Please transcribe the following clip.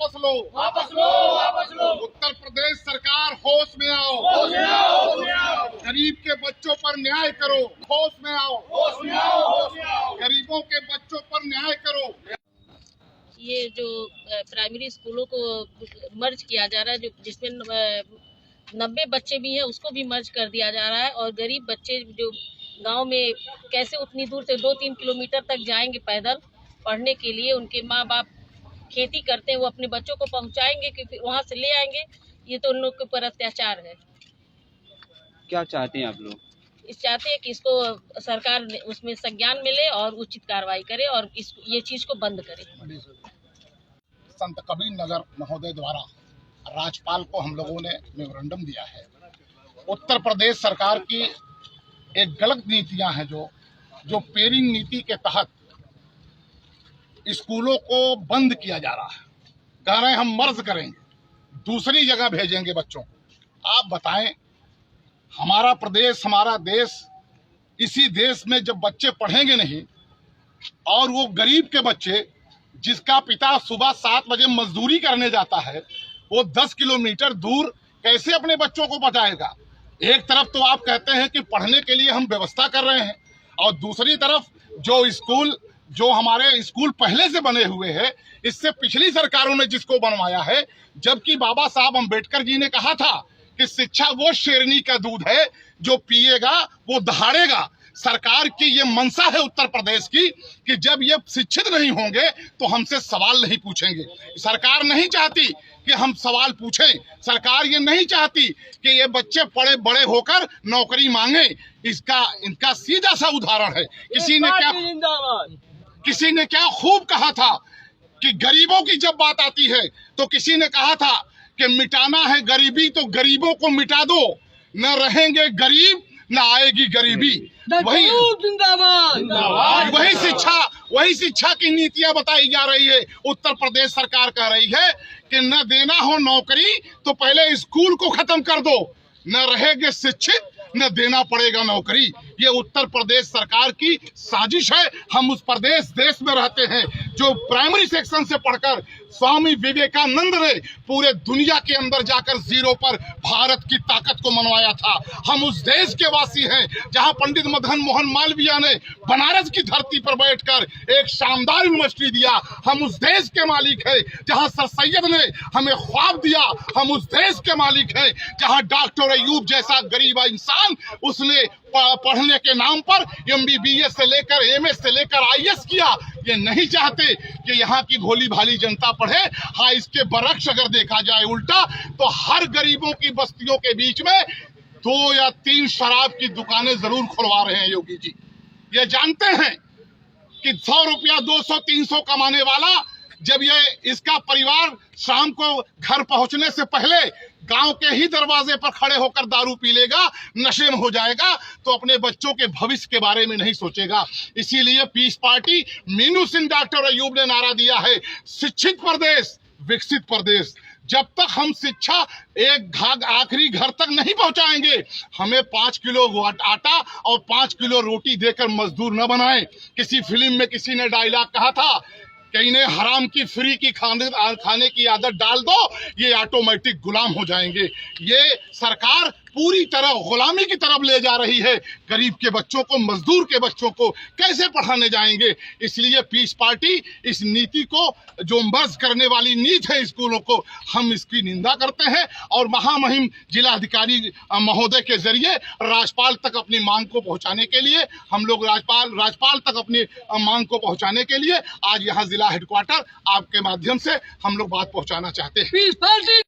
वापस लो, वापस लो, वापस लो। उत्तर प्रदेश सरकार होश में आओ, होश में आओ, होश में आओ। गरीब के बच्चों पर न्याय करो, होश में आओ, होश में आओ, होश में आओ। गरीबों के बच्चों पर न्याय करो। ये जो प्राइमरी स्कूलों को मर्ज किया जा रहा है, जो जिसमें 90 बच्चे भी हैं, उसको भी मर्ज कर दिया जा रहा है। और गरीब बच्चे जो गांव में कैसे उतनी दूर से 2-3 किलोमीटर तक जाएंगे पैदल पढ़ने के लिए, उनके माँ बाप खेती करते हैं, वो अपने बच्चों को पहुंचाएंगे कि फिर वहां से ले आएंगे। ये तो उन लोग के ऊपर अत्याचार है। क्या चाहते हैं आप लोग? इस चाहते हैं कि इसको सरकार उसमें संज्ञान मिले और उचित कार्रवाई करे और ये चीज को बंद करे। संत कबीर नगर महोदय द्वारा राज्यपाल को हम लोगों ने मेमोरेंडम दिया है। उत्तर प्रदेश सरकार की एक गलत नीतियां हैं, जो पेरिंग नीति के तहत स्कूलों को बंद किया जा रहा है। कह रहे हैं हम मर्ज करेंगे, दूसरी जगह भेजेंगे बच्चों को। आप बताएं, हमारा प्रदेश, हमारा देश, इसी देश में जब बच्चे पढ़ेंगे नहीं और वो गरीब के बच्चे जिसका पिता सुबह 7 बजे मजदूरी करने जाता है, वो 10 किलोमीटर दूर कैसे अपने बच्चों को पढ़ाएगा? एक तरफ तो आप कहते हैं कि पढ़ने के लिए हम व्यवस्था कर रहे हैं, और दूसरी तरफ जो हमारे स्कूल पहले से बने हुए हैं, इससे पिछली सरकारों ने जिसको बनवाया है, जबकि बाबा साहब अम्बेडकर जी ने कहा था कि शिक्षा वो शेरनी का दूध है जो पिएगा वो दहाड़ेगा। सरकार की ये मंशा है उत्तर प्रदेश की कि जब ये शिक्षित नहीं होंगे तो हमसे सवाल नहीं पूछेंगे। सरकार नहीं चाहती कि हम सवाल पूछें। सरकार ये नहीं चाहती कि ये बच्चे पढ़े बड़े होकर नौकरी मांगे। इनका सीधा सा उदाहरण है। किसी ने क्या खूब कहा था कि गरीबों की जब बात आती है तो किसी ने कहा था कि मिटाना है गरीबी तो गरीबों को मिटा दो, न रहेंगे गरीब न आएगी गरीबी। वही शिक्षा की नीतियां बताई जा रही है। उत्तर प्रदेश सरकार कह रही है कि न देना हो नौकरी तो पहले स्कूल को खत्म कर दो, न रहेंगे शिक्षित न देना पड़ेगा नौकरी। ये उत्तर प्रदेश सरकार की साजिश है। हम उस देश में रहते हैं जो प्राइमरी सेक्शन से पढ़कर स्वामी विवेकानंद ने पूरे दुनिया के अंदर जाकर जीरो पर भारत की ताकत को मनवाया था। हम उस देश के वासी हैं जहां पंडित मदन मोहन मालवीय ने बनारस की धरती पर बैठकर एक शानदार यूनिवर्सिटी दिया। हम उस देश के मालिक हैं जहां सर सैयद ने हमें ख्वाब दिया। हम उस देश के मालिक हैं जहां डॉक्टर अयूब जैसा गरीब इंसान, उसने पढ़ने के नाम पर MBBS से लेकर MS से लेकर IAS किया। ये नहीं चाहते कि यहाँ की भोली भाली जनता पढ़े। हाँ, इसके बरक्स अगर देखा जाए उल्टा, तो हर गरीबों की बस्तियों के बीच में 2 या 3 शराब की दुकानें जरूर खुलवा रहे हैं योगी जी। ये जानते हैं कि 100 रुपया 200 300 कमाने वाला जब इसका परिवार शाम को घर पहुंचने से पहले गांव के ही दरवाजे पर खड़े होकर दारू पी लेगा, नशे में हो जाएगा, तो अपने बच्चों के भविष्य के बारे में नहीं सोचेगा। इसीलिए पीस पार्टी मीनू सिंह डॉक्टर अयूब ने नारा दिया है, शिक्षित प्रदेश विकसित प्रदेश। जब तक हम शिक्षा एक भाग आखिरी घर तक नहीं पहुंचाएंगे, हमें 5 किलो आटा और 5 किलो रोटी देकर मजदूर न बनाएं। किसी फिल्म में किसी ने डायलॉग कहा था कि इन्हें हराम की फ्री की खाने की आदत डाल दो, ये ऑटोमेटिक गुलाम हो जाएंगे। ये सरकार पूरी तरह गुलामी की तरफ ले जा रही है। गरीब के बच्चों को, मजदूर के बच्चों को कैसे पढ़ाने जाएंगे? इसलिए पीस पार्टी इस नीति को, जो मर्ज करने वाली नीति है स्कूलों को, हम इसकी निंदा करते हैं और महामहिम जिलाधिकारी महोदय के जरिए राज्यपाल तक अपनी मांग को पहुंचाने के लिए हम लोग राज्यपाल तक अपनी मांग को पहुंचाने के लिए आज यहाँ जिला हेडक्वार्टर आपके माध्यम से हम लोग बात पहुंचाना चाहते हैं।